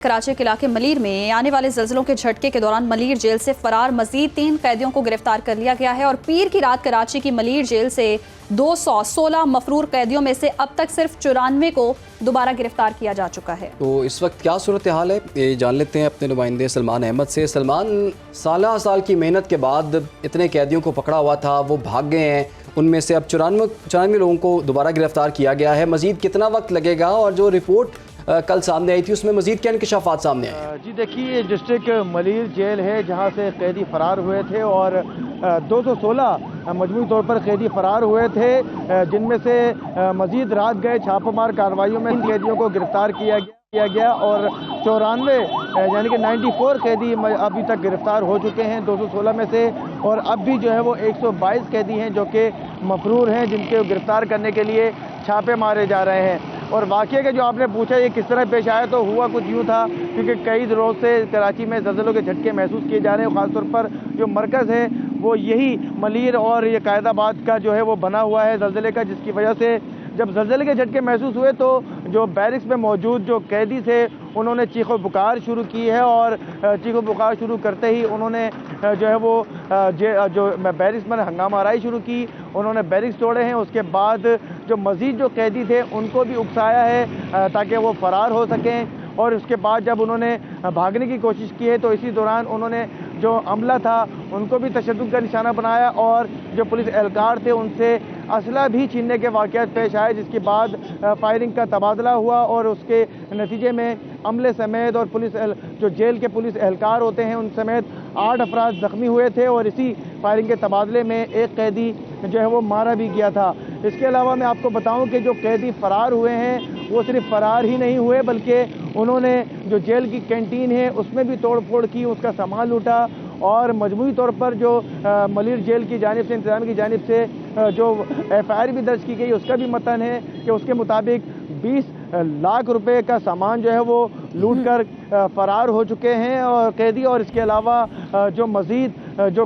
कराची के इलाके मलीर में आने वाले ज़लज़लों के झटके के दौरान मलीर जेल से फरार मजीद 3 कैदियों को गिरफ्तार कर लिया गया है और पीर की रात कराची की मलीर जेल से 216 मफरूर कैदियों में से अब तक सिर्फ 94 को दोबारा गिरफ्तार किया जा चुका है। तो इस वक्त क्या सूरत हाल है ये जान लेते हैं अपने नुमाइंदे सलमान अहमद से। सलमान, 16 साल की मेहनत के बाद इतने कैदियों को पकड़ा हुआ था, वो भाग गए हैं, उनमें से अब 94 लोगों को दोबारा गिरफ्तार किया गया है। मजीद कितना वक्त लगेगा और जो रिपोर्ट कल सामने आई थी उसमें मजीद क्या इंकशाफात सामने आए? जी देखिए, ये डिस्ट्रिक्ट मलीर जेल है जहाँ से कैदी फरार हुए थे और 216 मजमूई तौर पर कैदी फरार हुए थे, जिनमें से मजीद रात गए छापामार कार्रवाइयों में इन कैदियों को गिरफ्तार किया गया और 94 यानी कि 94 कैदी अभी तक गिरफ्तार हो चुके हैं 216 में से। और अब भी जो है वो 122 कैदी हैं जो कि मफरूर हैं, जिनके गिरफ्तार करने के लिए छापे मारे जा रहे हैं। और वाक़े का जो आपने पूछा ये किस तरह पेश आया, तो हुआ कुछ यूँ था क्योंकि कई दिनों से कराची में ज़लज़लों के झटके महसूस किए जा रहे हैं। ख़ासतौर पर जो मरकज़ है वो यही मलीर और ये कायदाबाद का जो है वो बना हुआ है ज़लज़ले का, जिसकी वजह से जब ज़लज़ले के झटके महसूस हुए तो जो बैरिक्स में मौजूद जो कैदी थे उन्होंने चीखो पुकार शुरू की है और चीखो पुकार शुरू करते ही उन्होंने जो है वो जो बैरिक्स में हंगामा आराई शुरू की, उन्होंने बैरिक्स तोड़े हैं। उसके बाद जो मज़ीद जो कैदी थे उनको भी उकसाया है ताकि वो फ़रार हो सकें। और उसके बाद जब उन्होंने भागने की कोशिश की है तो इसी दौरान उन्होंने जो अमला था उनको भी तशद्दुद का निशाना बनाया और जो पुलिस एहलकार थे उनसे असला भी छीनने के वाक़यात पेश आए, जिसके बाद फायरिंग का तबादला हुआ और उसके नतीजे में अमले समेत और पुलिस जो जेल के पुलिस एहलकार होते हैं उन समेत 8 अफराद ज़ख्मी हुए थे और इसी फायरिंग के तबादले में एक कैदी जो है वो मारा भी गया था। इसके अलावा मैं आपको बताऊं कि जो कैदी फ़रार हुए हैं वो सिर्फ फ़रार ही नहीं हुए बल्कि उन्होंने जो जेल की कैंटीन है उसमें भी तोड़ फोड़ की, उसका सामान लूटा और मजमूई तौर पर जो मलीर जेल की जानिब से इंतज़ाम की जानिब से जो FIR भी दर्ज की गई उसका भी मतन है कि उसके मुताबिक 20 लाख रुपए का सामान जो है वो लूट कर फरार हो चुके हैं और कैदी। और इसके अलावा जो मज़ीद जो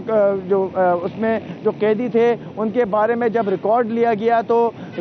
उसमें जो कैदी थे उनके बारे में जब रिकॉर्ड लिया गया तो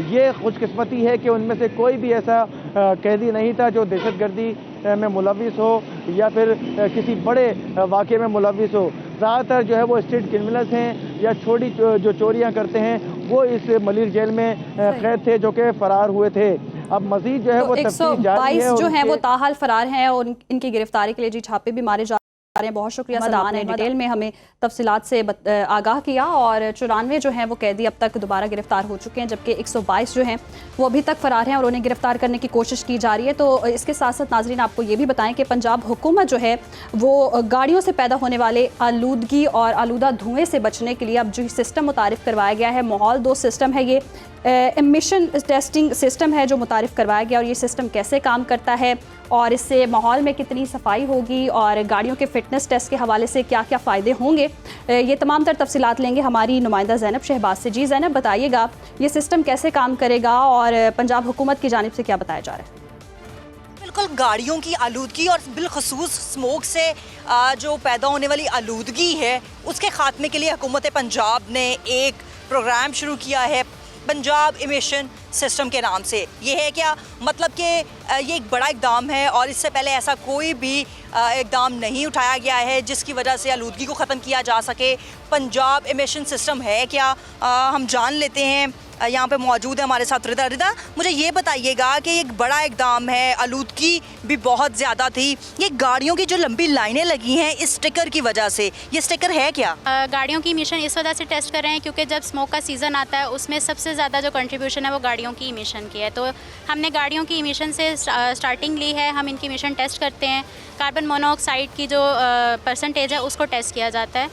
ये खुशकिस्मती है कि उनमें से कोई भी ऐसा कैदी नहीं था जो दहशतगर्दी में मुलविस हो या फिर किसी बड़े वाक़े में मुलविस हो। ज़्यादातर जो है वो स्ट्रीट क्रिमिनल्स हैं या छोटी जो चोरियां करते हैं वो इस मलीर जेल में कैद थे जो कि फ़रार हुए थे। अब मजीद जो है वो 122 जो हैं वो ताहाल फरार हैं और इनकी गिरफ्तारी के लिए जी छापे भी मारे जा रहे हैं। बहुत शुक्रिया सलमान ने डिटेल में हमें तफसीलात से आगाह किया। और 94 जो हैं वो कैदी अब तक दोबारा गिरफ्तार हो चुके हैं, जबकि 122 जो हैं वो अभी तक फरार हैं और उन्हें गिरफ्तार करने की कोशिश की जा रही है। तो इसके साथ साथ नाजरीन आपको ये भी बताएं कि पंजाब हुकूमत जो है वो गाड़ियों से पैदा होने वाले आलूदगी और आलूदा धुएँ से बचने के लिए अब जो सिस्टम मुतारिफ करवाया गया है, माहौल 2 सिस्टम है, ये एमिशन टेस्टिंग सिस्टम है जो मुतारिफ करवाया गया। और ये सिस्टम कैसे काम करता है और इससे माहौल में कितनी सफाई होगी और गाड़ियों के फिटनेस टेस्ट के हवाले से क्या क्या फ़ायदे होंगे, ये तमाम तर तफसीलात लेंगे हमारी नुमाइंदा ज़ैनब शहबाज से। जी ज़ैनब, बताइएगा ये सिस्टम कैसे काम करेगा और पंजाब हुकूमत की जानिब से क्या बताया जा रहा है? बिल्कुल, गाड़ियों की आलूदगी और बिलखसूस स्मोक से जो पैदा होने वाली आलूदगी है उसके ख़ात्मे के लिए हुकूमत पंजाब ने एक प्रोग्राम शुरू किया है पंजाब इमिशन सिस्टम के नाम से। ये है क्या मतलब कि ये एक बड़ा इक़दाम है और इससे पहले ऐसा कोई भी इक़दाम नहीं उठाया गया है जिसकी वजह से आलूदगी को ख़त्म किया जा सके। पंजाब इमिशन सिस्टम है क्या, हम जान लेते हैं। यहाँ पे मौजूद है हमारे साथ रिदा। मुझे ये बताइएगा कि एक बड़ा इक़दाम है, आलूदगी भी बहुत ज़्यादा थी, ये गाड़ियों की जो लंबी लाइनें लगी हैं इस स्टिकर की वजह से, ये स्टिकर है क्या? गाड़ियों की इमिशन इस वजह से टेस्ट कर रहे हैं क्योंकि जब स्मोक का सीज़न आता है उसमें सबसे ज़्यादा जो कंट्रीब्यूशन है वो गाड़ियों की इमिशन की है। तो हमने गाड़ियों की इमिशन से स्टार्टिंग ली है, हम इनकी इमिशन टेस्ट करते हैं। कार्बन मोनोऑक्साइड की जो परसेंटेज है उसको टेस्ट किया जाता है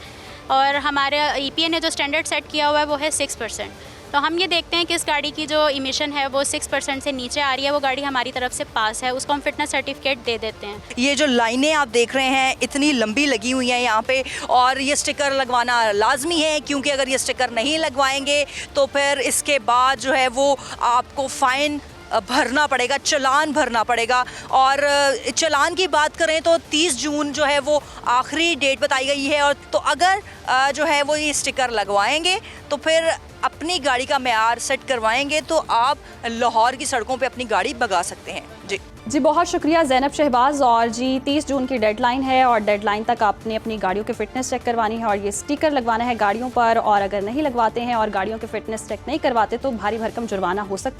और हमारे EPA ने जो स्टैंडर्ड सेट किया हुआ है वो है 6%। तो हम ये देखते हैं कि इस गाड़ी की जो इमिशन है वो 6% से नीचे आ रही है, वो गाड़ी हमारी तरफ से पास है, उसको हम फिटनेस सर्टिफिकेट दे देते हैं। ये जो लाइनें आप देख रहे हैं इतनी लंबी लगी हुई हैं यहाँ पे और ये स्टिकर लगवाना लाजमी है क्योंकि अगर ये स्टिकर नहीं लगवाएंगे तो फिर इसके बाद जो है वो आपको फ़ाइन भरना पड़ेगा, चलान भरना पड़ेगा। और चलान की बात करें तो 30 जून जो है वो आखिरी डेट बताई गई है। और तो अगर जो है वो ये स्टिकर लगवाएंगे तो फिर अपनी गाड़ी का मेयार सेट करवाएंगे तो आप लाहौर की सड़कों पे अपनी गाड़ी भगा सकते हैं। जी। जी बहुत शुक्रिया ज़ैनब शहबाज। और जी 30 जून की डेडलाइन है और डेडलाइन तक आपने अपनी गाड़ियों की फ़िटनेस चेक करवानी है और ये स्टिकर लगवाना है गाड़ियों पर, और अगर नहीं लगवाते हैं और गाड़ियों के फ़िटनेस चेक नहीं करवाते तो भारी भरकम जुर्माना हो सकता है।